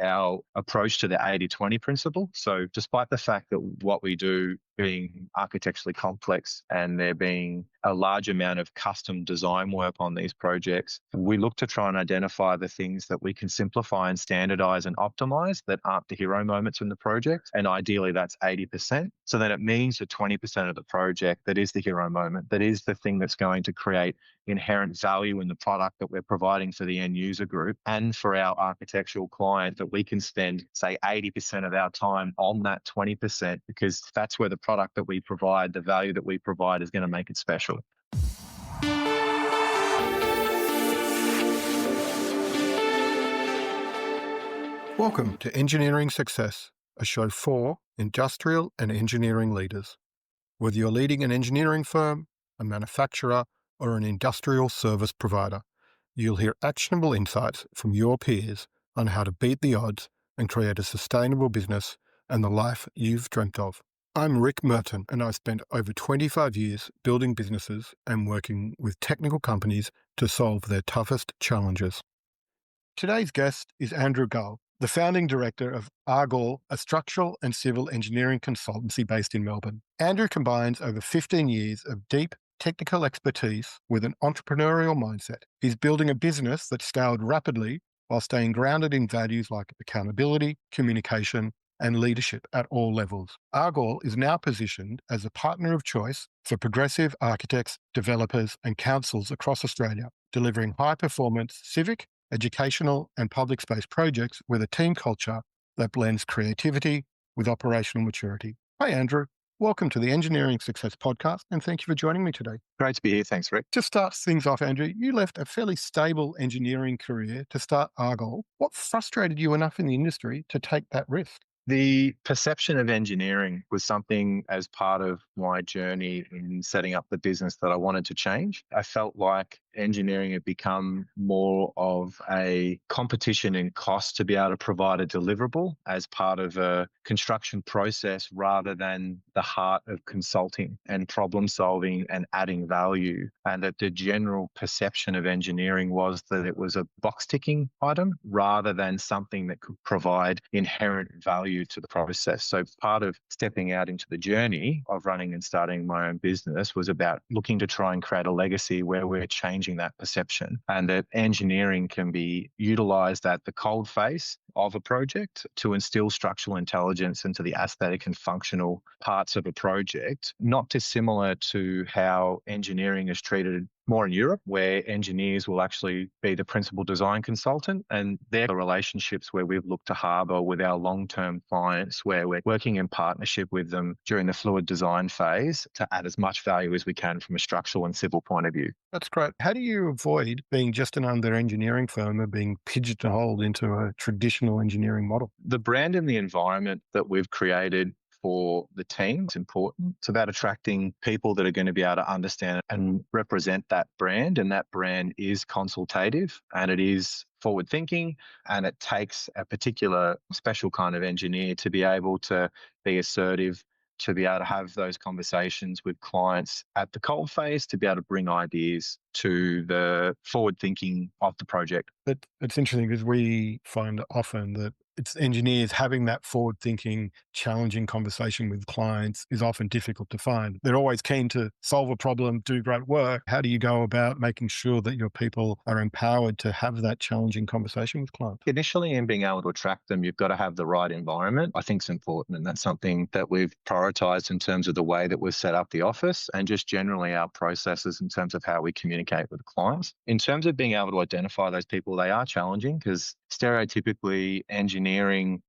our approach to the 80-20 principle. So despite the fact that what we do being architecturally complex and there being a large amount of custom design work on these projects, we look to try and identify the things that we can simplify and standardize and optimize that aren't the hero moments in the project. And ideally, that's 80%. So then it means the 20% of the project that is the hero moment, that is the thing that's going to create inherent value in the product that we're providing for the end user group and for our architectural client, that we can spend, say, 80% of our time on that 20%, because that's where the product that we provide, the value that we provide, is going to make it special. Welcome to Engineering Success, a show for industrial and engineering leaders. Whether you're leading an engineering firm, a manufacturer, or an industrial service provider, you'll hear actionable insights from your peers on how to beat the odds and create a sustainable business and the life you've dreamt of. I'm Rick Merton, and I've spent over 25 years building businesses and working with technical companies to solve their toughest challenges. Today's guest is Andrew Gall, the founding director of Argall, a structural and civil engineering consultancy based in Melbourne. Andrew combines over 15 years of deep technical expertise with an entrepreneurial mindset. He's building a business that's scaled rapidly while staying grounded in values like accountability, communication, and leadership at all levels. Argall is now positioned as a partner of choice for progressive architects, developers, and councils across Australia, delivering high-performance civic, educational, and public space projects with a team culture that blends creativity with operational maturity. Hi, Andrew. Welcome to the Engineering Success Podcast, and thank you for joining me today. Great to be here. Thanks, Rick. To start things off, Andrew, you left a fairly stable engineering career to start Argall. What frustrated you enough in the industry to take that risk? The perception of engineering was something as part of my journey in setting up the business that I wanted to change. I felt like engineering had become more of a competition in cost to be able to provide a deliverable as part of a construction process rather than the heart of consulting and problem solving and adding value. And that the general perception of engineering was that it was a box ticking item rather than something that could provide inherent value to the process. So part of stepping out into the journey of running and starting my own business was about looking to try and create a legacy where we're changing that perception, and that engineering can be utilized at the cold face of a project to instill structural intelligence into the aesthetic and functional parts of a project, not dissimilar to how engineering is treated more in Europe, where engineers will actually be the principal design consultant, and they're the relationships where we've looked to harbour with our long-term clients, where we're working in partnership with them during the fluid design phase to add as much value as we can from a structural and civil point of view. That's great. How do you avoid being just another engineering firm and being pigeonholed into a traditional engineering model? The brand and the environment that we've created for the team is important. It's about attracting people that are going to be able to understand and represent that brand. And that brand is consultative and it is forward thinking, and it takes a particular special kind of engineer to be able to be assertive, to be able to have those conversations with clients at the cold phase, to be able to bring ideas to the forward thinking of the project. But it's interesting because we find often that it's engineers having that forward-thinking, challenging conversation with clients is often difficult to find. They're always keen to solve a problem, do great work. How do you go about making sure that your people are empowered to have that challenging conversation with clients? Initially, in being able to attract them, you've got to have the right environment. I think it's important, and that's something that we've prioritized in terms of the way that we've set up the office and just generally our processes in terms of how we communicate with clients. In terms of being able to identify those people, they are challenging because stereotypically engineering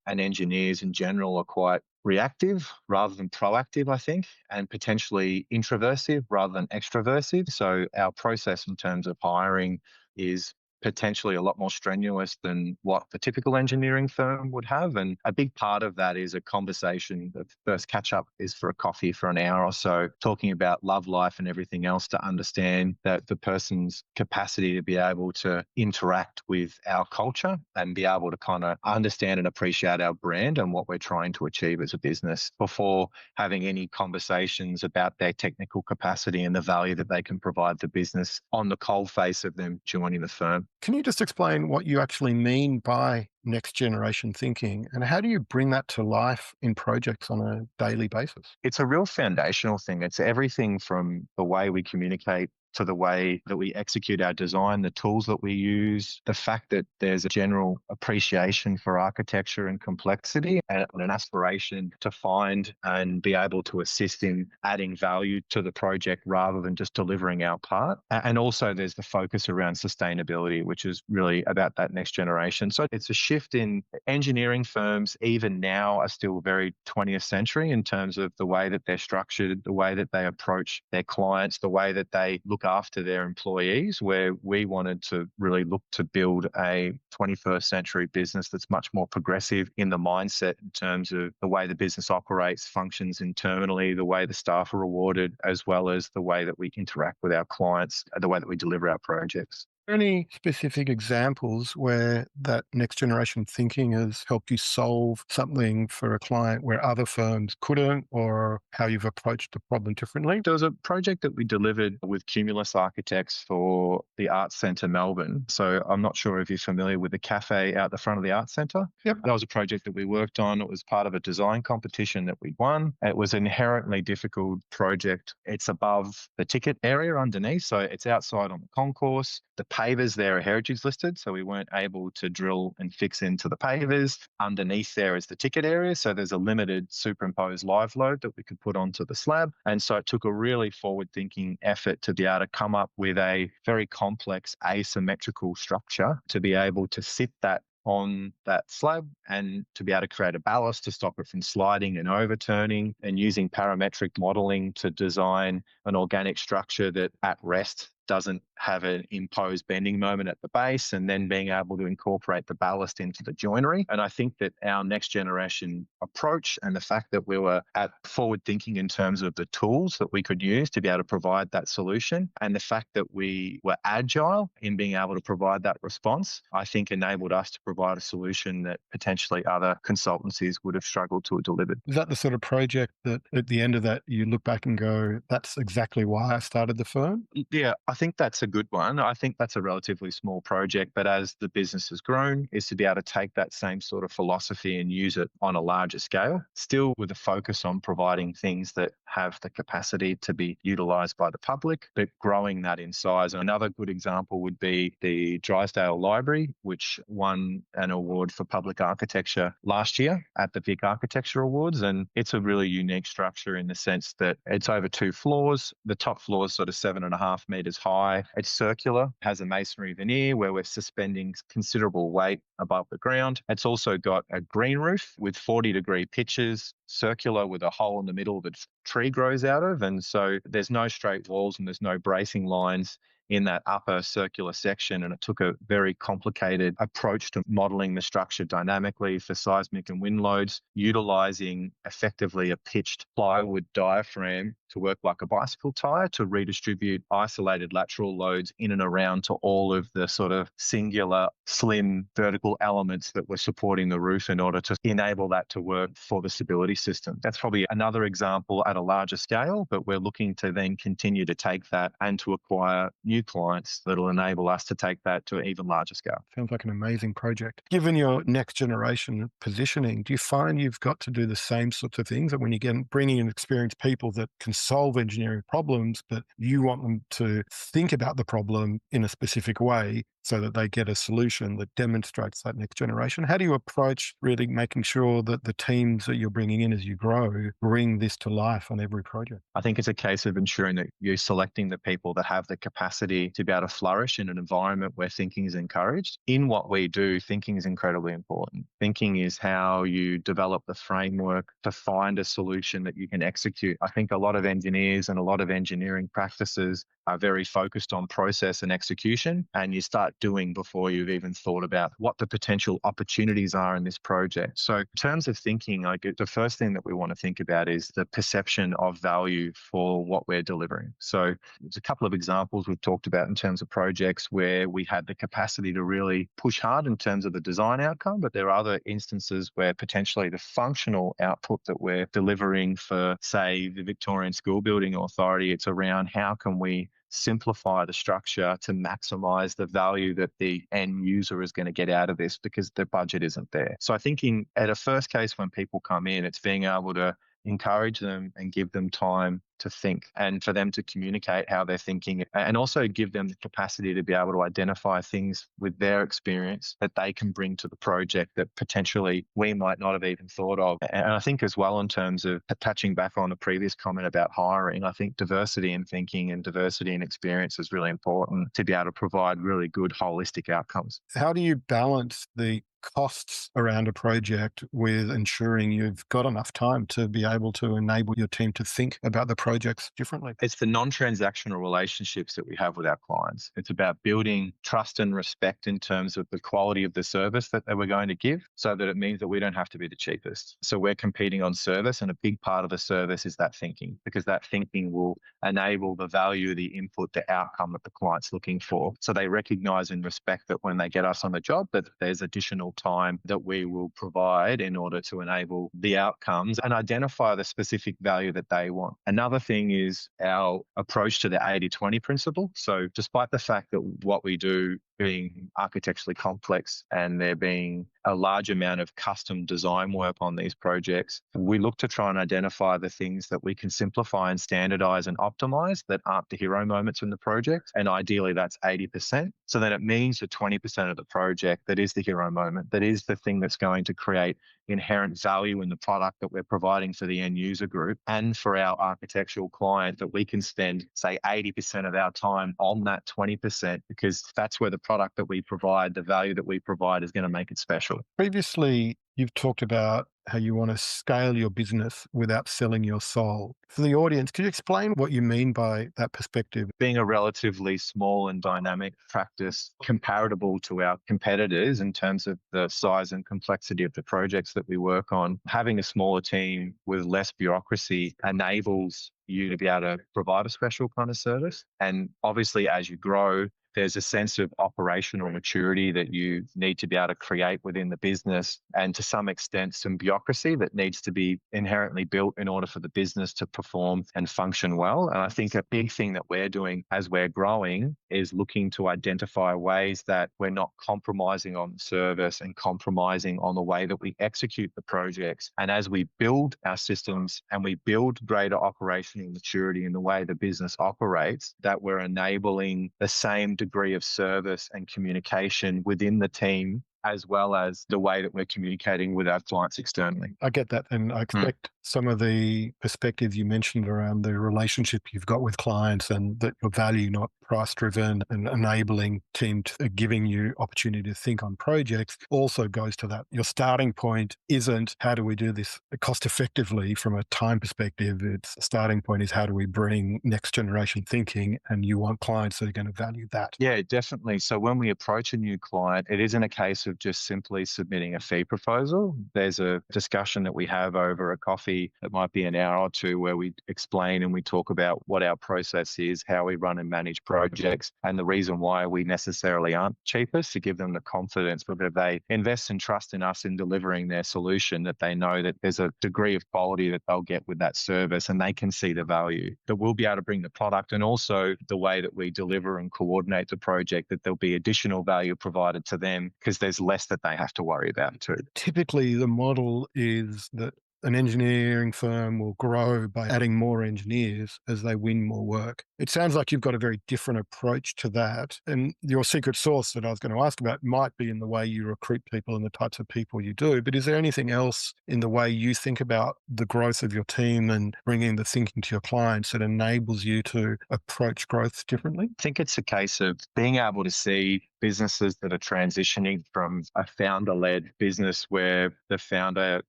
and engineers in general are quite reactive rather than proactive, I think, and potentially introversive rather than extroversive. So our process in terms of hiring is potentially a lot more strenuous than what the typical engineering firm would have. And a big part of that is a conversation. The first catch up is for a coffee for an hour or so, talking about love life and everything else to understand that the person's capacity to be able to interact with our culture and be able to kind of understand and appreciate our brand and what we're trying to achieve as a business before having any conversations about their technical capacity and the value that they can provide the business on the cold face of them joining the firm. Can you just explain what you actually mean by next generation thinking and how do you bring that to life in projects on a daily basis? It's a real foundational thing. It's everything from the way we communicate to the way that we execute our design, the tools that we use, the fact that there's a general appreciation for architecture and complexity and an aspiration to find and be able to assist in adding value to the project rather than just delivering our part. And also there's the focus around sustainability, which is really about that next generation. So it's a shift in engineering firms, even now, are still very 20th century in terms of the way that they're structured, the way that they approach their clients, the way that they look after their employees, where we wanted to really look to build a 21st century business that's much more progressive in the mindset in terms of the way the business operates, functions internally, the way the staff are rewarded, as well as the way that we interact with our clients, the way that we deliver our projects. Any specific examples where that next generation thinking has helped you solve something for a client where other firms couldn't, or how you've approached the problem differently? There was a project that we delivered with Cumulus Architects for the Arts Centre Melbourne. So I'm not sure if you're familiar with the cafe out the front of the Arts Centre. Yep. That was a project that we worked on. It was part of a design competition that we won. It was an inherently difficult project. It's above the ticket area underneath, so it's outside on the concourse. The pavers there are heritage listed, so we weren't able to drill and fix into the pavers. Underneath there is the ticket area, so there's a limited superimposed live load that we could put onto the slab. And so it took a really forward-thinking effort to be able to come up with a very complex asymmetrical structure to be able to sit that on that slab and to be able to create a ballast to stop it from sliding and overturning, and using parametric modeling to design an organic structure that at rest doesn't have an imposed bending moment at the base, and then being able to incorporate the ballast into the joinery. And I think that our next generation approach and the fact that we were at forward thinking in terms of the tools that we could use to be able to provide that solution, and the fact that we were agile in being able to provide that response, I think enabled us to provide a solution that potentially other consultancies would have struggled to have delivered. Is that the sort of project that at the end of that you look back and go, that's exactly why I started the firm? Yeah, I think that's a good one. I think that's a relatively small project, but as the business has grown, is to be able to take that same sort of philosophy and use it on a larger scale, still with a focus on providing things that have the capacity to be utilised by the public, but growing that in size. Another good example would be the Drysdale Library, which won an award for public architecture last year at the Vic Architecture Awards. And it's a really unique structure in the sense that it's over 2 floors. The top floor is sort of 7.5 metres high. It's circular, has a masonry veneer where we're suspending considerable weight above the ground. It's also got a green roof with 40-degree pitches, circular with a hole in the middle that tree grows out of. And so there's no straight walls and there's no bracing lines in that upper circular section. And it took a very complicated approach to modeling the structure dynamically for seismic and wind loads, utilizing effectively a pitched plywood diaphragm to work like a bicycle tire to redistribute isolated lateral loads in and around to all of the sort of singular, slim vertical elements that were supporting the roof in order to enable that to work for the stability system. That's probably another example at a larger scale, but we're looking to then continue to take that and to acquire new clients that will enable us to take that to an even larger scale. Sounds like an amazing project. Given your next generation positioning, do you find you've got to do the same sorts of things that when you get bringing in experienced people that can solve engineering problems, but you want them to think about the problem in a specific way so that they get a solution that demonstrates that next generation? How do you approach really making sure that the teams that you're bringing in as you grow bring this to life on every project? I think it's a case of ensuring that you're selecting the people that have the capacity to be able to flourish in an environment where thinking is encouraged. In what we do, thinking is incredibly important. Thinking is how you develop the framework to find a solution that you can execute. I think a lot of engineers and a lot of engineering practices are very focused on process and execution, and you start doing before you've even thought about what the potential opportunities are in this project. So in terms of thinking, the first thing that we want to think about is the perception of value for what we're delivering. So there's a couple of examples we've talked about in terms of projects where we had the capacity to really push hard in terms of the design outcome, but there are other instances where potentially the functional output that we're delivering for, say, the Victorian School Building Authority, it's around how can we simplify the structure to maximize the value that the end user is going to get out of this because the budget isn't there. So I think at a first case, when people come in, it's being able to encourage them and give them time to think and for them to communicate how they're thinking, and also give them the capacity to be able to identify things with their experience that they can bring to the project that potentially we might not have even thought of. And I think as well, in terms of touching back on the previous comment about hiring, I think diversity in thinking and diversity in experience is really important to be able to provide really good holistic outcomes. How do you balance the costs around a project with ensuring you've got enough time to be able to enable your team to think about the projects differently? It's the non-transactional relationships that we have with our clients. It's about building trust and respect in terms of the quality of the service that we're going to give, so that it means that we don't have to be the cheapest. So we're competing on service, and a big part of the service is that thinking, because that thinking will enable the value, the input, the outcome that the client's looking for. So they recognize and respect that when they get us on the job, that there's additional time that we will provide in order to enable the outcomes and identify the specific value that they want. Another thing is our approach to the 80-20 principle. So despite the fact that what we do being architecturally complex and there being a large amount of custom design work on these projects, we look to try and identify the things that we can simplify and standardize and optimize that aren't the hero moments in the project. And ideally that's 80%. So then it means the 20% of the project that is the hero moment, that is the thing that's going to create inherent value in the product that we're providing for the end user group and for our architectural client, that we can spend, say, 80% of our time on that 20%, because that's where the product that we provide, the value that we provide, is going to make it special. Previously, you've talked about how you want to scale your business without selling your soul. For the audience, could you explain what you mean by that perspective? Being a relatively small and dynamic practice comparable to our competitors in terms of the size and complexity of the projects that we work on, having a smaller team with less bureaucracy enables you to be able to provide a special kind of service. And obviously, as you grow, there's a sense of operational maturity that you need to be able to create within the business, and to some extent some bureaucracy that needs to be inherently built in order for the business to perform and function well. And I think a big thing that we're doing as we're growing is looking to identify ways that we're not compromising on service and compromising on the way that we execute the projects. And as we build our systems and we build greater operational maturity in the way the business operates, that we're enabling the same degree of service and communication within the team, as well as the way that we're communicating with our clients externally. I get that. And I expect some of the perspectives you mentioned around the relationship you've got with clients and that your value, not price driven, and enabling team to giving you opportunity to think on projects also goes to that. Your starting point isn't how do we do this cost effectively from a time perspective. Its starting point is how do we bring next generation thinking, and you want clients that are going to value that. Yeah, definitely. So when we approach a new client, it isn't a case of just simply submitting a fee proposal. There's a discussion that we have over a coffee. It might be an hour or two where we explain and we talk about what our process is, how we run and manage projects, and the reason why we necessarily aren't cheapest, to give them the confidence that if they invest and trust in us in delivering their solution, that they know that there's a degree of quality that they'll get with that service, and they can see the value that we'll be able to bring the product, and also the way that we deliver and coordinate the project, that there'll be additional value provided to them because there's less that they have to worry about too. Typically, the model is that an engineering firm will grow by adding more engineers as they win more work. It sounds like you've got a very different approach to that. And your secret sauce that I was going to ask about might be in the way you recruit people and the types of people you do. But is there anything else in the way you think about the growth of your team and bringing the thinking to your clients that enables you to approach growth differently? I think it's a case of being able to see businesses that are transitioning from a founder-led business where the founder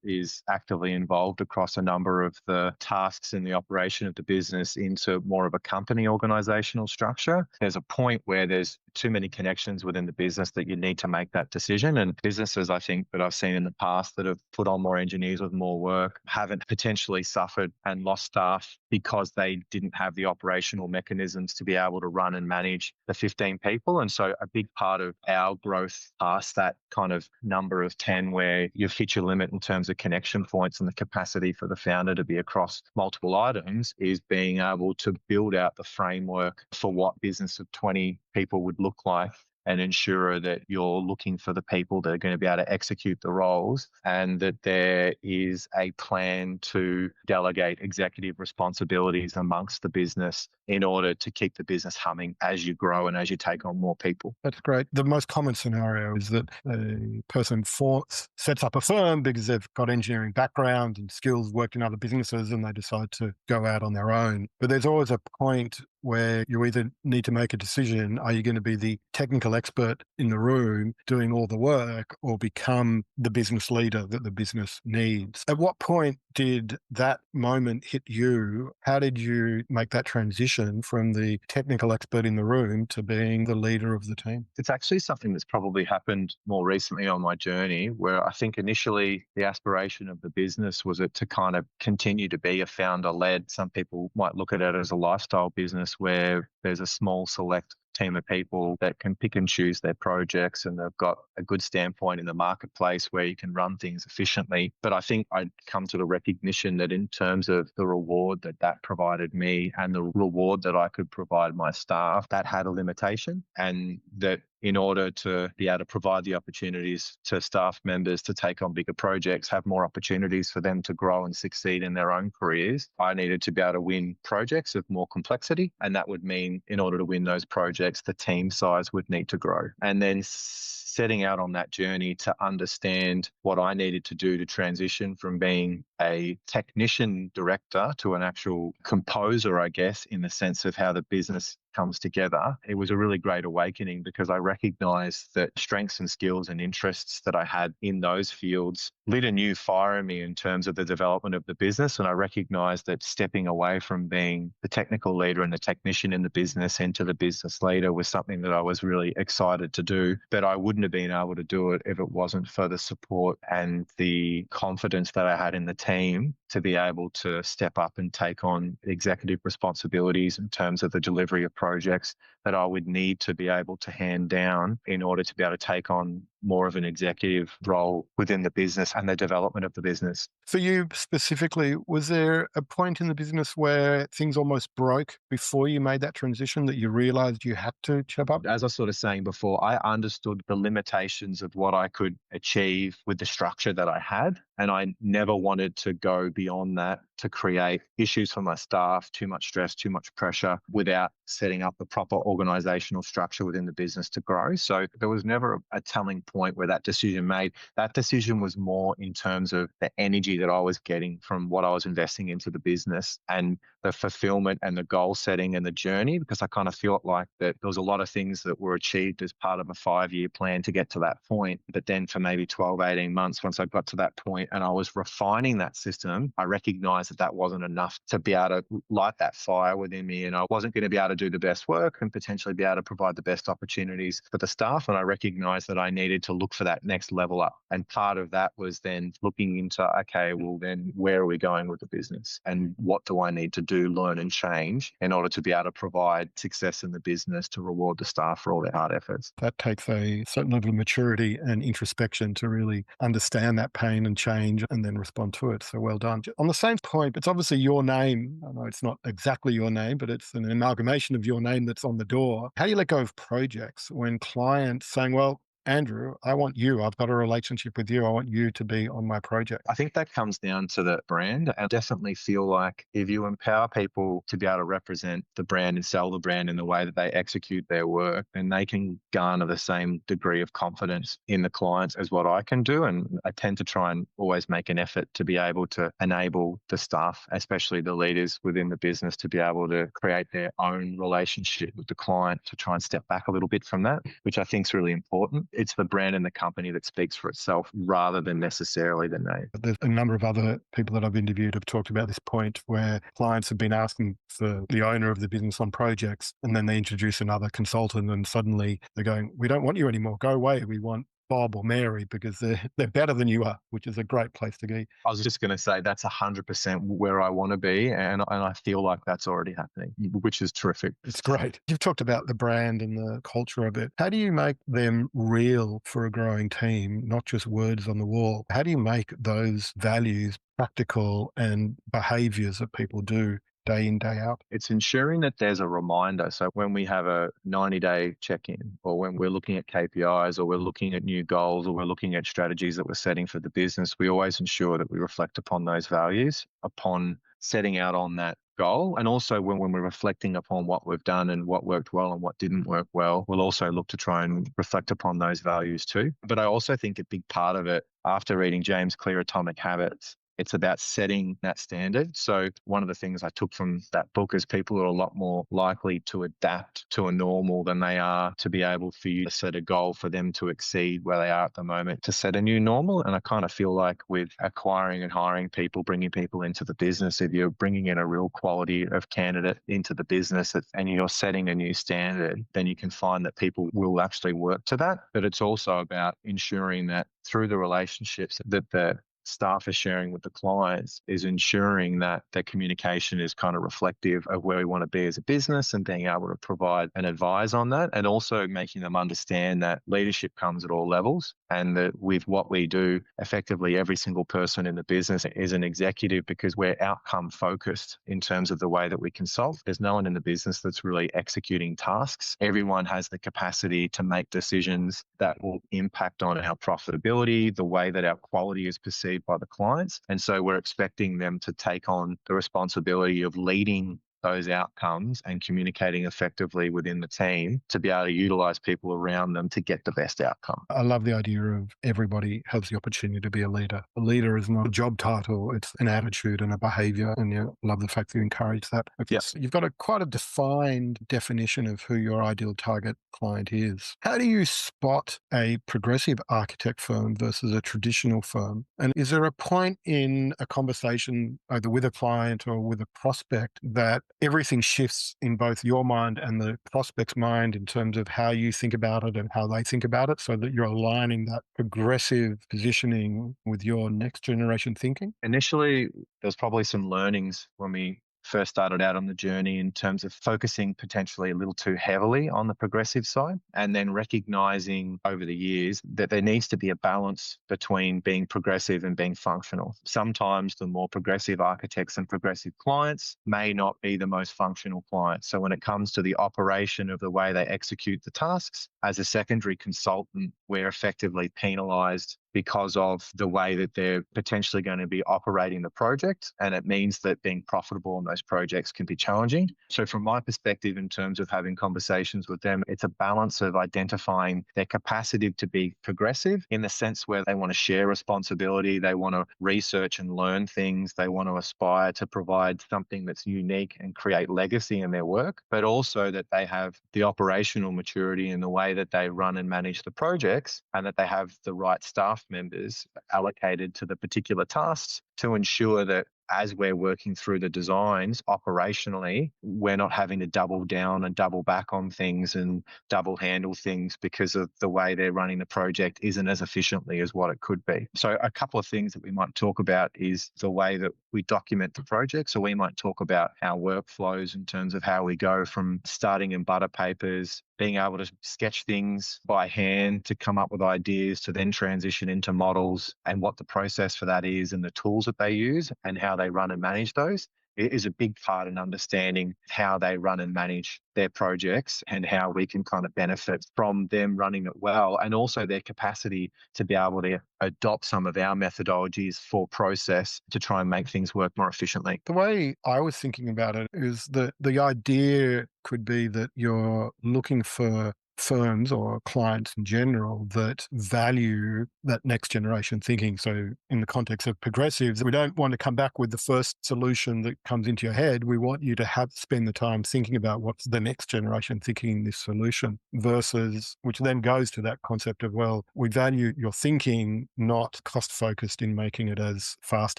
is actively involved across a number of the tasks in the operation of the business into more of a company organizational structure. There's a point where there's too many connections within the business that you need to make that decision. And businesses, I think, that I've seen in the past that have put on more engineers with more work haven't potentially suffered and lost staff because they didn't have the operational mechanisms to be able to run and manage the 15 people. And so a big part of our growth past that kind of number of 10 where you've hit your limit in terms of connection points and the capacity for the founder to be across multiple items is being able to build out the framework for what business of 20 people would look like, and ensure that you're looking for the people that are going to be able to execute the roles, and that there is a plan to delegate executive responsibilities amongst the business in order to keep the business humming as you grow and as you take on more people. That's great. The most common scenario is that a person sets up a firm because they've got engineering background and skills, worked in other businesses, and they decide to go out on their own. But there's always a point where you either need to make a decision: are you going to be the technical expert in the room doing all the work, or become the business leader that the business needs? At what point did that moment hit you? How did you make that transition from the technical expert in the room to being the leader of the team? It's actually something that's probably happened more recently on my journey, where I think initially the aspiration of the business was it to kind of continue to be a founder-led. Some people might look at it as a lifestyle business where there's a small select team of people that can pick and choose their projects, and they've got a good standpoint in the marketplace where you can run things efficiently. But I think I'd come to the recognition that in terms of the reward that provided me and the reward that I could provide my staff, that had a limitation, and that in order to be able to provide the opportunities to staff members to take on bigger projects, have more opportunities for them to grow and succeed in their own careers, I needed to be able to win projects of more complexity. And that would mean in order to win those projects, the team size would need to grow. And then setting out on that journey to understand what I needed to do to transition from being a technician director to an actual composer, I guess, in the sense of how the business comes together. It was a really great awakening because I recognized that strengths and skills and interests that I had in those fields lit a new fire in me in terms of the development of the business. And I recognized that stepping away from being the technical leader and the technician in the business into the business leader was something that I was really excited to do. But I wouldn't have been able to do it if it wasn't for the support and the confidence that I had in the team to be able to step up and take on executive responsibilities in terms of the delivery of projects that I would need to be able to hand down in order to be able to take on more of an executive role within the business and the development of the business. For you specifically, was there a point in the business where things almost broke before you made that transition, that you realized you had to step up? As I was sort of saying before, I understood the limitations of what I could achieve with the structure that I had. And I never wanted to go beyond that to create issues for my staff, too much stress, too much pressure, without setting up the proper organizational structure within the business to grow. So there was never a telling point where that decision made. That decision was more in terms of the energy that I was getting from what I was investing into the business and the fulfillment and the goal setting and the journey, because I kind of felt like that there was a lot of things that were achieved as part of a 5-year plan to get to that point. But then for maybe 12, 18 months, once I got to that point and I was refining that system, I recognized that that wasn't enough to be able to light that fire within me. And I wasn't going to be able to do the best work and potentially be able to provide the best opportunities for the staff. And I recognized that I needed to look for that next level up. And part of that was then looking into, okay, well then where are we going with the business? And what do I need to do, learn and change in order to be able to provide success in the business to reward the staff for all their hard efforts? That takes a certain level of maturity and introspection to really understand that pain and change and then respond to it. So well done. On the same point, it's obviously your name. I know it's not exactly your name, but it's an amalgamation of your name that's on the door. How do you let go of projects when clients saying, well, Andrew, I want you. I've got a relationship with you. I want you to be on my project. I think that comes down to the brand. And I definitely feel like if you empower people to be able to represent the brand and sell the brand in the way that they execute their work, then they can garner the same degree of confidence in the clients as what I can do. And I tend to try and always make an effort to be able to enable the staff, especially the leaders within the business, to be able to create their own relationship with the client, to try and step back a little bit from that, which I think is really important. It's the brand and the company that speaks for itself rather than necessarily the name. There's a number of other people that I've interviewed have talked about this point where clients have been asking for the owner of the business on projects, and then they introduce another consultant and suddenly they're going, we don't want you anymore. Go away. We want Bob or Mary because they're better than you are, which is a great place to be. I was just going to say that's 100% where I want to be. And I feel like that's already happening, which is terrific. It's great. You've talked about the brand and the culture of it. How do you make them real for a growing team, not just words on the wall? How do you make those values practical and behaviors that people do day in, day out? It's ensuring that there's a reminder. So when we have a 90-day check-in, or when we're looking at KPIs, or we're looking at new goals, or we're looking at strategies that we're setting for the business, we always ensure that we reflect upon those values upon setting out on that goal. And also when we're reflecting upon what we've done and what worked well and what didn't work well, we'll also look to try and reflect upon those values too. But I also think a big part of it, after reading James Clear Atomic Habits, it's about setting that standard. So one of the things I took from that book is people are a lot more likely to adapt to a normal than they are to be able for you to set a goal for them to exceed where they are at the moment to set a new normal. And I kind of feel like with acquiring and hiring people, bringing people into the business, if you're bringing in a real quality of candidate into the business and you're setting a new standard, then you can find that people will actually work to that. But it's also about ensuring that through the relationships that the staff are sharing with the clients is ensuring that their communication is kind of reflective of where we want to be as a business and being able to provide and advise on that, and also making them understand that leadership comes at all levels and that with what we do, effectively every single person in the business is an executive because we're outcome focused in terms of the way that we consult. There's no one in the business that's really executing tasks. Everyone has the capacity to make decisions that will impact on our profitability, the way that our quality is perceived by the clients. And so we're expecting them to take on the responsibility of leading those outcomes and communicating effectively within the team to be able to utilize people around them to get the best outcome. I love the idea of everybody has the opportunity to be a leader. A leader is not a job title, it's an attitude and a behavior. And I love the fact that you encourage that. You've got quite a defined definition of who your ideal target client is. How do you spot a progressive architect firm versus a traditional firm? And is there a point in a conversation either with a client or with a prospect that everything shifts in both your mind and the prospect's mind in terms of how you think about it and how they think about it, so that you're aligning that progressive positioning with your next generation thinking? Initially, there's probably some learnings when we first started out on the journey in terms of focusing potentially a little too heavily on the progressive side, and then recognizing over the years that there needs to be a balance between being progressive and being functional. Sometimes the more progressive architects and progressive clients may not be the most functional clients. So when it comes to the operation of the way they execute the tasks, as a secondary consultant, we're effectively penalized because of the way that they're potentially going to be operating the project. And it means that being profitable on those projects can be challenging. So from my perspective, in terms of having conversations with them, it's a balance of identifying their capacity to be progressive in the sense where they want to share responsibility, they want to research and learn things, they want to aspire to provide something that's unique and create legacy in their work, but also that they have the operational maturity in the way that they run and manage the projects, and that they have the right staff members allocated to the particular tasks to ensure that as we're working through the designs operationally, we're not having to double down and double back on things and double handle things because of the way they're running the project isn't as efficiently as what it could be. So a couple of things that we might talk about is the way that we document the project. So we might talk about our workflows in terms of how we go from starting in butter papers, being able to sketch things by hand to come up with ideas to then transition into models, and what the process for that is and the tools that they use and how they run and manage those. It is a big part in understanding how they run and manage their projects and how we can kind of benefit from them running it well, and also their capacity to be able to adopt some of our methodologies for process to try and make things work more efficiently. The way I was thinking about it is that the idea could be that you're looking for firms or clients in general that value that next generation thinking. So in the context of progressives, we don't want to come back with the first solution that comes into your head. We want you to spend the time thinking about what's the next generation thinking in this solution, versus, which then goes to that concept of, well, we value your thinking, not cost focused in making it as fast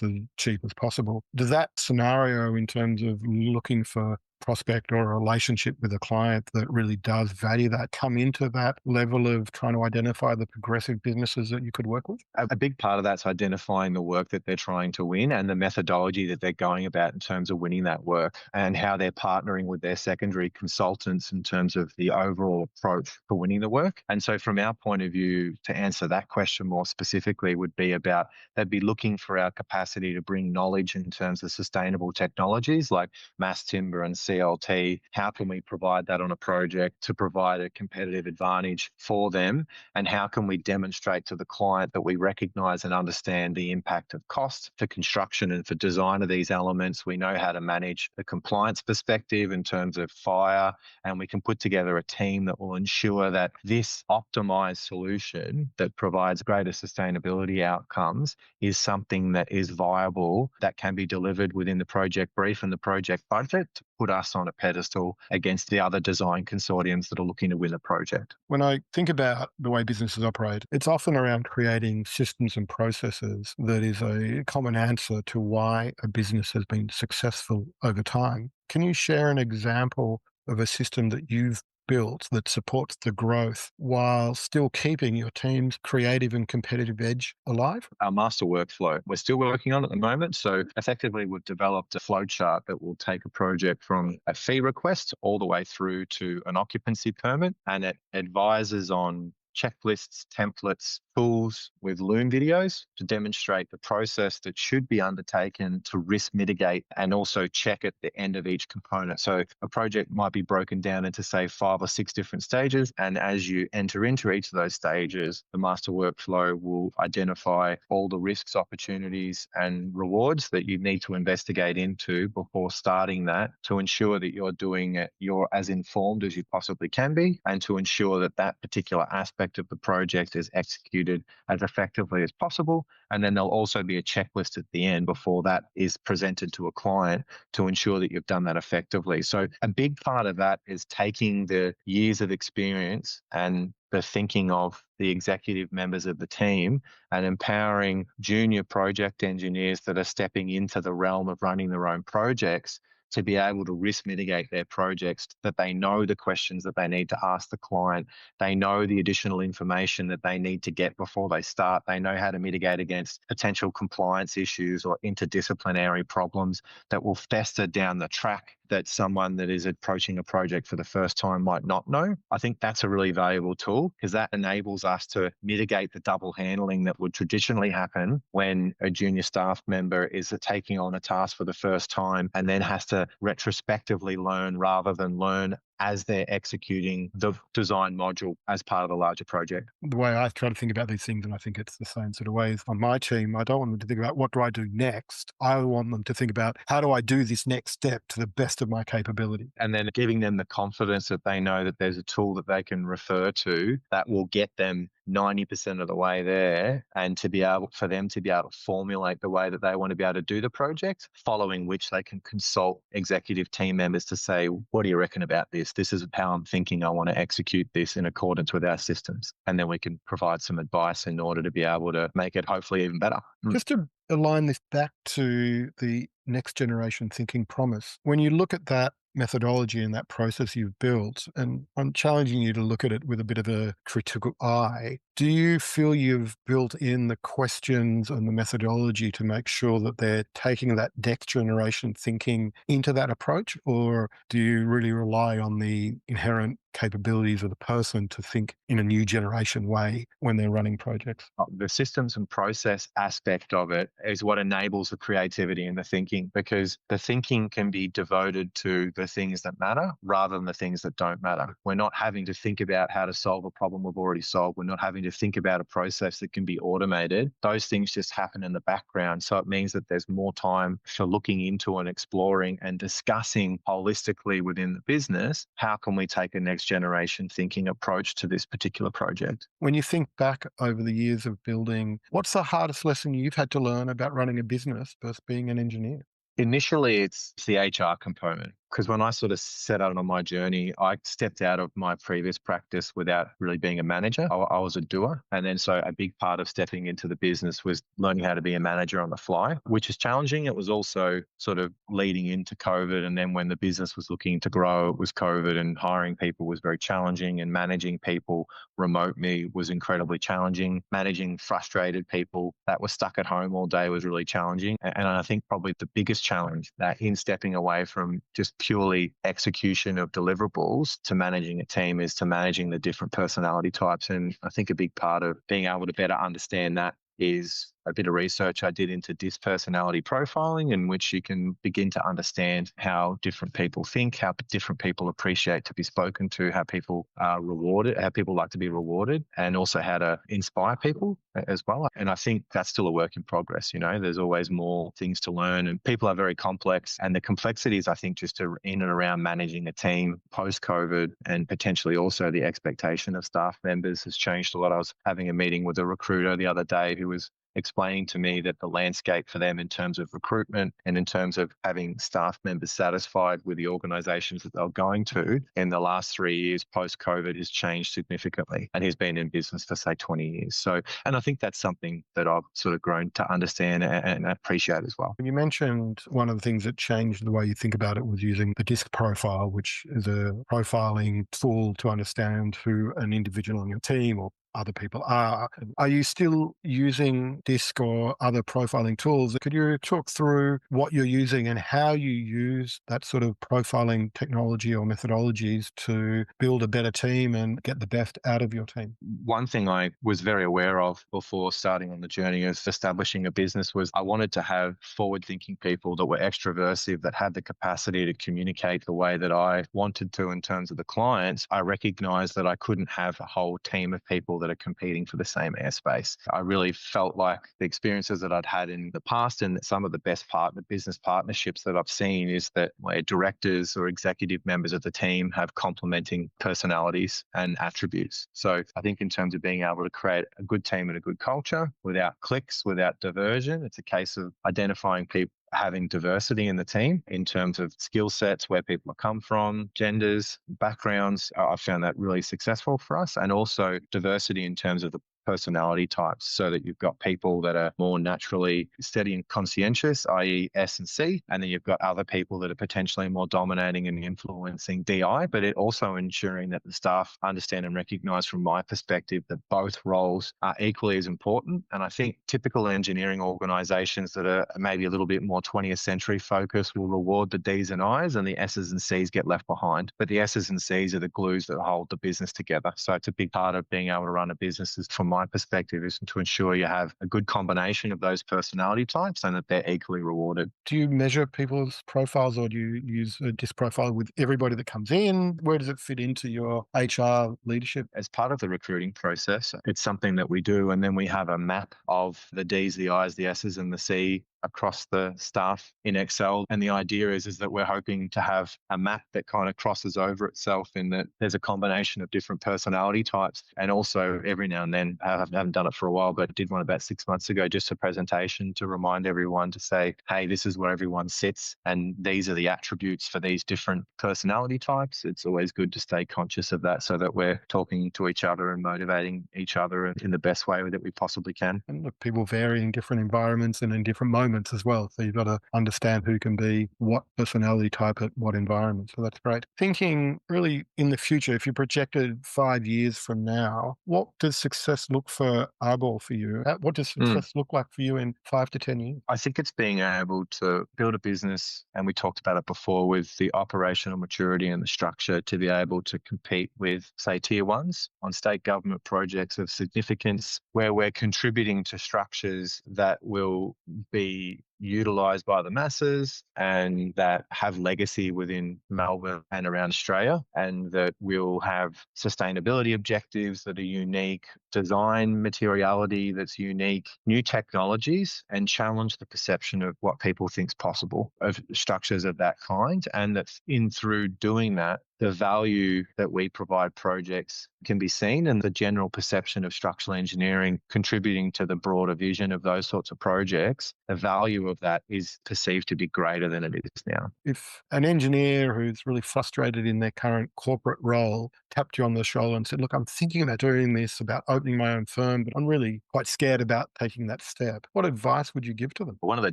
and cheap as possible. Does that scenario in terms of looking for prospect or a relationship with a client that really does value that come into that level of trying to identify the progressive businesses that you could work with? A big part of that's identifying the work that they're trying to win and the methodology that they're going about in terms of winning that work and how they're partnering with their secondary consultants in terms of the overall approach for winning the work. And so from our point of view, to answer that question more specifically would be about they'd be looking for our capacity to bring knowledge in terms of sustainable technologies like mass timber and CLT. How can we provide that on a project to provide a competitive advantage for them? And how can we demonstrate to the client that we recognise and understand the impact of cost for construction and for design of these elements? We know how to manage the compliance perspective in terms of fire, and we can put together a team that will ensure that this optimised solution that provides greater sustainability outcomes is something that is viable, that can be delivered within the project brief and the project budget to put us on a pedestal against the other design consortiums that are looking to win a project. When I think about the way businesses operate, it's often around creating systems and processes that is a common answer to why a business has been successful over time. Can you share an example of a system that you've built that supports the growth while still keeping your team's creative and competitive edge alive? Our master workflow, we're still working on at the moment. So effectively, we've developed a flow chart that will take a project from a fee request all the way through to an occupancy permit, and it advises on checklists, templates, tools with Loom videos to demonstrate the process that should be undertaken to risk mitigate and also check at the end of each component. So a project might be broken down into, say, 5 or 6 different stages. And as you enter into each of those stages, the master workflow will identify all the risks, opportunities, and rewards that you need to investigate into before starting that to ensure that you're as informed as you possibly can be, and to ensure that that particular aspect of the project is executed as effectively as possible. And then there'll also be a checklist at the end before that is presented to a client to ensure that you've done that effectively. So a big part of that is taking the years of experience and the thinking of the executive members of the team and empowering junior project engineers that are stepping into the realm of running their own projects to be able to risk mitigate their projects, that they know the questions that they need to ask the client. They know the additional information that they need to get before they start. They know how to mitigate against potential compliance issues or interdisciplinary problems that will fester down the track that someone that is approaching a project for the first time might not know. I think that's a really valuable tool because that enables us to mitigate the double handling that would traditionally happen when a junior staff member is taking on a task for the first time and then has to retrospectively learn rather than learn as they're executing the design module as part of a larger project. The way I try to think about these things, and I think it's the same sort of way, is on my team, I don't want them to think about what do I do next. I want them to think about how do I do this next step to the best of my capability. And then giving them the confidence that they know that there's a tool that they can refer to that will get them 90% of the way there, and for them to be able to formulate the way that they want to be able to do the project, following which they can consult executive team members to say, what do you reckon about this? This is how I'm thinking I want to execute this in accordance with our systems. And then we can provide some advice in order to be able to make it hopefully even better. Just to align this back to the next generation thinking promise, when you look at that methodology and that process you've built, and I'm challenging you to look at it with a bit of a critical eye, do you feel you've built in the questions and the methodology to make sure that they're taking that next generation thinking into that approach? Or do you really rely on the inherent capabilities of the person to think in a new generation way when they're running projects? The systems and process aspect of it is what enables the creativity and the thinking, because the thinking can be devoted to the things that matter rather than the things that don't matter. We're not having to think about how to solve a problem we've already solved. We're not having to think about a process that can be automated. Those things just happen in the background. So it means that there's more time for looking into and exploring and discussing holistically within the business, how can we take a next generation thinking approach to this particular project. When you think back over the years of building, what's the hardest lesson you've had to learn about running a business versus being an engineer? Initially, it's the HR component. Because when I sort of set out on my journey, I stepped out of my previous practice without really being a manager. I was a doer. And then so a big part of stepping into the business was learning how to be a manager on the fly, which is challenging. It was also sort of leading into COVID. And then when the business was looking to grow, it was COVID, and hiring people was very challenging, and managing people remotely was incredibly challenging. Managing frustrated people that were stuck at home all day was really challenging. And I think probably the biggest challenge that in stepping away from just purely execution of deliverables to managing a team is to managing the different personality types. And I think a big part of being able to better understand that is a bit of research I did into DISC personality profiling, in which you can begin to understand how different people think, how different people appreciate to be spoken to, how people are rewarded, how people like to be rewarded, and also how to inspire people as well. And I think that's still a work in progress. There's always more things to learn, and people are very complex. And the complexities, I think, just in and around managing a team post-COVID, and potentially also the expectation of staff members, has changed a lot. I was having a meeting with a recruiter the other day who was explaining to me that the landscape for them in terms of recruitment and in terms of having staff members satisfied with the organisations that they're going to in the last 3 years post-COVID has changed significantly. And he's been in business for, say, 20 years. And I think that's something that I've sort of grown to understand and appreciate as well. You mentioned one of the things that changed the way you think about it was using the DISC profile, which is a profiling tool to understand who an individual on your team or other people are. Are you still using DISC or other profiling tools? Could you talk through what you're using and how you use that sort of profiling technology or methodologies to build a better team and get the best out of your team? One thing I was very aware of before starting on the journey of establishing a business was I wanted to have forward-thinking people that were extroversive, that had the capacity to communicate the way that I wanted to in terms of the clients. I recognized that I couldn't have a whole team of people that are competing for the same airspace. I really felt like the experiences that I'd had in the past and some of the best business partnerships that I've seen is that where directors or executive members of the team have complementing personalities and attributes. So I think in terms of being able to create a good team and a good culture without cliques, without diversion, it's a case of identifying people having diversity in the team in terms of skill sets, where people have come from, genders, backgrounds. I found that really successful for us. And also diversity in terms of the personality types, so that you've got people that are more naturally steady and conscientious, i.e. S and C, and then you've got other people that are potentially more dominating and influencing DI, but it also ensuring that the staff understand and recognize from my perspective that both roles are equally as important. And I think typical engineering organizations that are maybe a little bit more 20th century focused will reward the Ds and Is, and the S's and C's get left behind. But the S's and C's are the glues that hold the business together. So it's a big part of being able to run a business is, from my perspective, is to ensure you have a good combination of those personality types and that they're equally rewarded. Do you measure people's profiles, or do you use a DISC profile with everybody that comes in? Where does it fit into your HR leadership? As part of the recruiting process, it's something that we do, and then we have a map of the Ds, the Is, the S's and the C across the staff in Excel. And the idea is that we're hoping to have a map that kind of crosses over itself, in that there's a combination of different personality types. And also every now and then, I haven't done it for a while, but did one about 6 months ago, just a presentation to remind everyone to say, hey, this is where everyone sits, and these are the attributes for these different personality types. It's always good to stay conscious of that, so that we're talking to each other and motivating each other in the best way that we possibly can. And look, people vary in different environments and in different moments as well. So you've got to understand who can be what personality type at what environment. So that's great. Thinking really in the future, if you projected 5 years from now, what does success look for Argall for you? What does success look like for you in 5 to 10 years? I think it's being able to build a business, and we talked about it before, with the operational maturity and the structure to be able to compete with, say, tier ones on state government projects of significance, where we're contributing to structures that will be utilised by the masses and that have legacy within Melbourne and around Australia, and that will have sustainability objectives that are unique, design materiality that's unique, new technologies, and challenge the perception of what people think is possible of structures of that kind. And that through doing that, the value that we provide projects can be seen, and the general perception of structural engineering contributing to the broader vision of those sorts of projects, the value of that is perceived to be greater than it is now. If an engineer who's really frustrated in their current corporate role tapped you on the shoulder and said, look, I'm thinking about doing this, about opening my own firm, but I'm really quite scared about taking that step, what advice would you give to them? One of the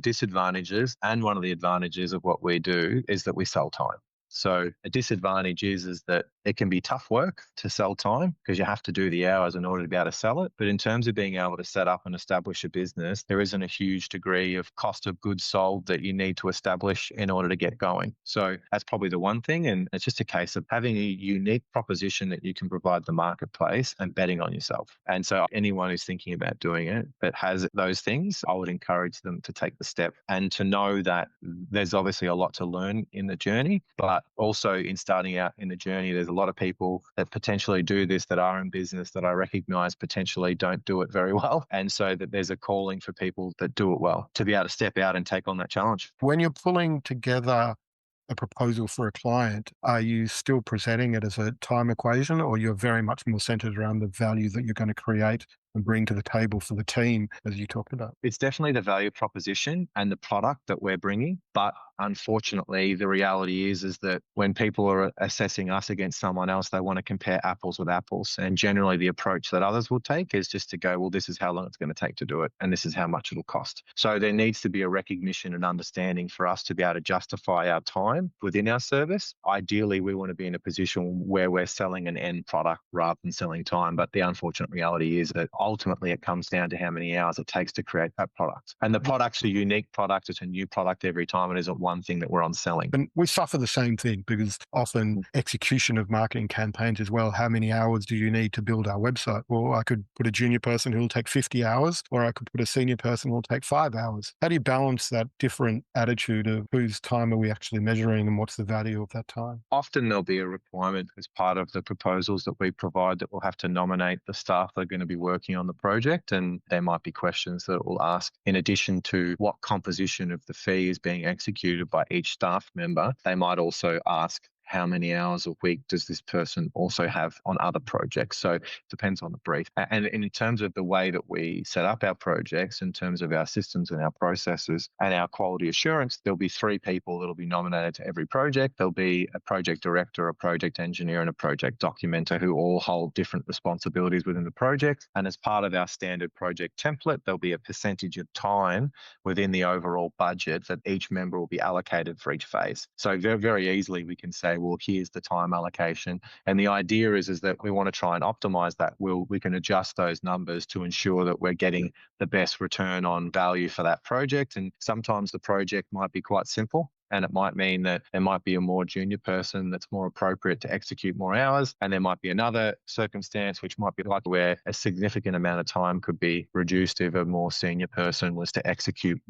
disadvantages and one of the advantages of what we do is that we sell time. So a disadvantage is that it can be tough work to sell time because you have to do the hours in order to be able to sell it. But in terms of being able to set up and establish a business, there isn't a huge degree of cost of goods sold that you need to establish in order to get going. So that's probably the one thing. And it's just a case of having a unique proposition that you can provide the marketplace and betting on yourself. And so anyone who's thinking about doing it that has those things, I would encourage them to take the step and to know that there's obviously a lot to learn in the journey, but also in starting out in the journey, there's a lot of people that potentially do this that are in business that I recognize potentially don't do it very well. And so that there's a calling for people that do it well to be able to step out and take on that challenge. When you're pulling together a proposal for a client, are you still presenting it as a time equation, or you're very much more centered around the value that you're going to create and bring to the table for the team, as you talked about? It's definitely the value proposition and the product that we're bringing. But unfortunately, the reality is that when people are assessing us against someone else, they want to compare apples with apples. And generally, the approach that others will take is just to go, well, this is how long it's going to take to do it, and this is how much it'll cost. So there needs to be a recognition and understanding for us to be able to justify our time within our service. Ideally, we want to be in a position where we're selling an end product rather than selling time. But the unfortunate reality is that ultimately it comes down to how many hours it takes to create that product. And the product's a unique product. It's a new product every time. It isn't one thing that we're on selling. And we suffer the same thing because often execution of marketing campaigns as well. How many hours do you need to build our website? Well, I could put a junior person who will take 50 hours, or I could put a senior person who will take 5 hours. How do you balance that different attitude of whose time are we actually measuring and what's the value of that time? Often there'll be a requirement as part of the proposals that we provide that we'll have to nominate the staff that are going to be working on the project. And there might be questions that we'll ask in addition to what composition of the fee is being executed by each staff member. They might also ask, how many hours a week does this person also have on other projects? So it depends on the brief. And in terms of the way that we set up our projects, in terms of our systems and our processes and our quality assurance, there'll be 3 people that'll be nominated to every project. There'll be a project director, a project engineer, and a project documenter who all hold different responsibilities within the project. And as part of our standard project template, there'll be a percentage of time within the overall budget that each member will be allocated for each phase. So very, very easily we can say, well, here's the time allocation. And the idea is that we want to try and optimize that. We can adjust those numbers to ensure that we're getting the best return on value for that project. And sometimes the project might be quite simple. And it might mean that there might be a more junior person that's more appropriate to execute more hours. And there might be another circumstance, which might be like where a significant amount of time could be reduced if a more senior person was to execute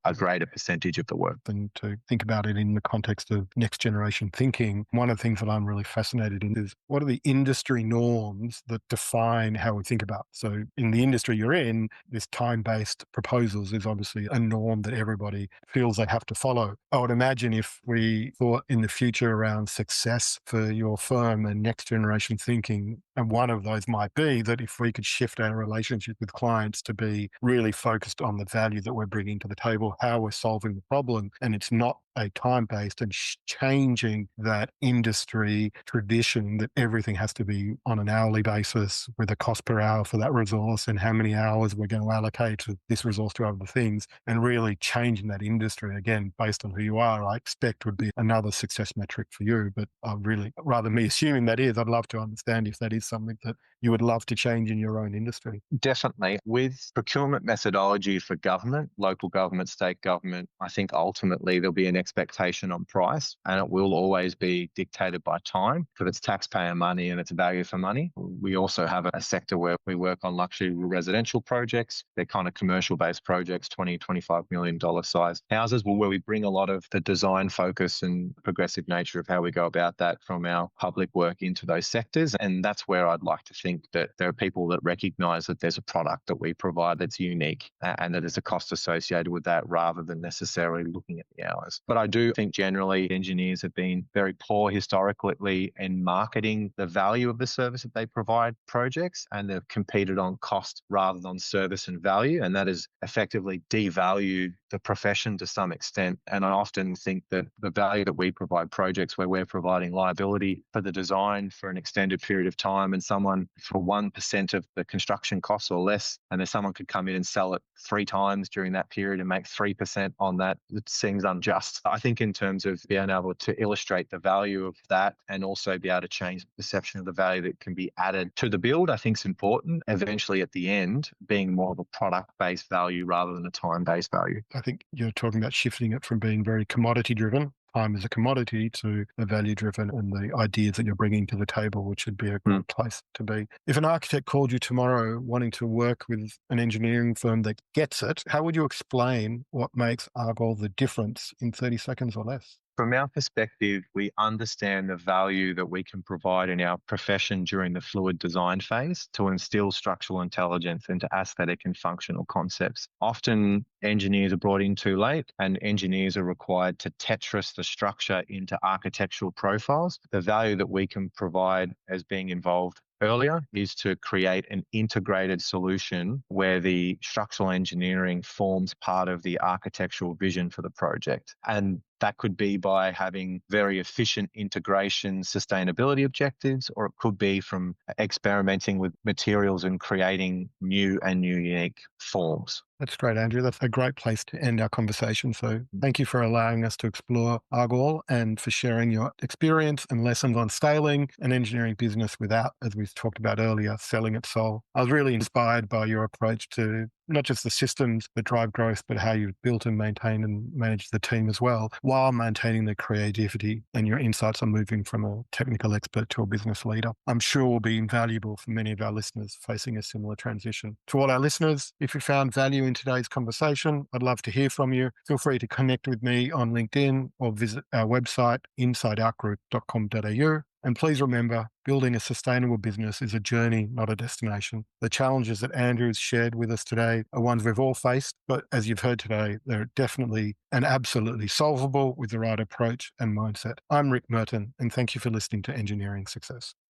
a greater percentage of the work. And to think about it in the context of next generation thinking, one of the things that I'm really fascinated in is what are the industry norms that define how we think about. So in the industry you're in, this time-based proposals is obviously a norm that everybody feels they have to follow. I would imagine if we thought in the future around success for your firm and next generation thinking, and one of those might be that if we could shift our relationship with clients to be really focused on the value that we're bringing to the table, how we're solving the problem, and it's not a time-based, and changing that industry tradition that everything has to be on an hourly basis with a cost per hour for that resource and how many hours we're going to allocate to this resource to other things, and really changing that industry, again, based on who you are, I expect would be another success metric for you. But really, rather than me assuming that is, I'd love to understand if that is something that you would love to change in your own industry. Definitely. With procurement methodology for government, local government, state government, I think ultimately there'll be an expectation on price, and it will always be dictated by time because it's taxpayer money and it's value for money. We also have a sector where we work on luxury residential projects. They're kind of commercial-based projects, $20, $25 million size houses, where we bring a lot of the design focus and progressive nature of how we go about that from our public work into those sectors. And that's where I'd like to think that there are people that recognize that there's a product that we provide that's unique and that there's a cost associated with that rather than necessarily looking at the hours. But I do think generally engineers have been very poor historically in marketing the value of the service that they provide projects, and they've competed on cost rather than service and value. And that has effectively devalued the profession to some extent. And I often think that the value that we provide projects where we're providing liability for the design for an extended period of time and someone for 1% of the construction costs or less, and then someone could come in and sell it 3 times during that period and make 3% on that, it seems unjust. I think in terms of being able to illustrate the value of that and also be able to change the perception of the value that can be added to the build, I think is important. Eventually at the end, being more of a product-based value rather than a time-based value. I think you're talking about shifting it from being very commodity-driven, time as a commodity, to a value-driven, and the ideas that you're bringing to the table, which would be a great place to be. If an architect called you tomorrow wanting to work with an engineering firm that gets it, how would you explain what makes Argall the difference in 30 seconds or less? From our perspective, we understand the value that we can provide in our profession during the fluid design phase to instill structural intelligence into aesthetic and functional concepts. Often engineers are brought in too late, and engineers are required to Tetris the structure into architectural profiles. The value that we can provide as being involved earlier is to create an integrated solution where the structural engineering forms part of the architectural vision for the project. And that could be by having very efficient integration sustainability objectives, or it could be from experimenting with materials and creating new and unique forms. That's great, Andrew. That's a great place to end our conversation. So thank you for allowing us to explore Argall and for sharing your experience and lessons on scaling an engineering business without, as we've talked about earlier, selling its soul. I was really inspired by your approach to not just the systems that drive growth, but how you've built and maintained and managed the team as well, while maintaining the creativity, and your insights on moving from a technical expert to a business leader. I'm sure will be invaluable for many of our listeners facing a similar transition. To all our listeners, if you found value in today's conversation, I'd love to hear from you. Feel free to connect with me on LinkedIn or visit our website, insideoutgroup.com.au. And please remember, building a sustainable business is a journey, not a destination. The challenges that Andrew has shared with us today are ones we've all faced, but as you've heard today, they're definitely and absolutely solvable with the right approach and mindset. I'm Rick Merton, and thank you for listening to Engineering Success.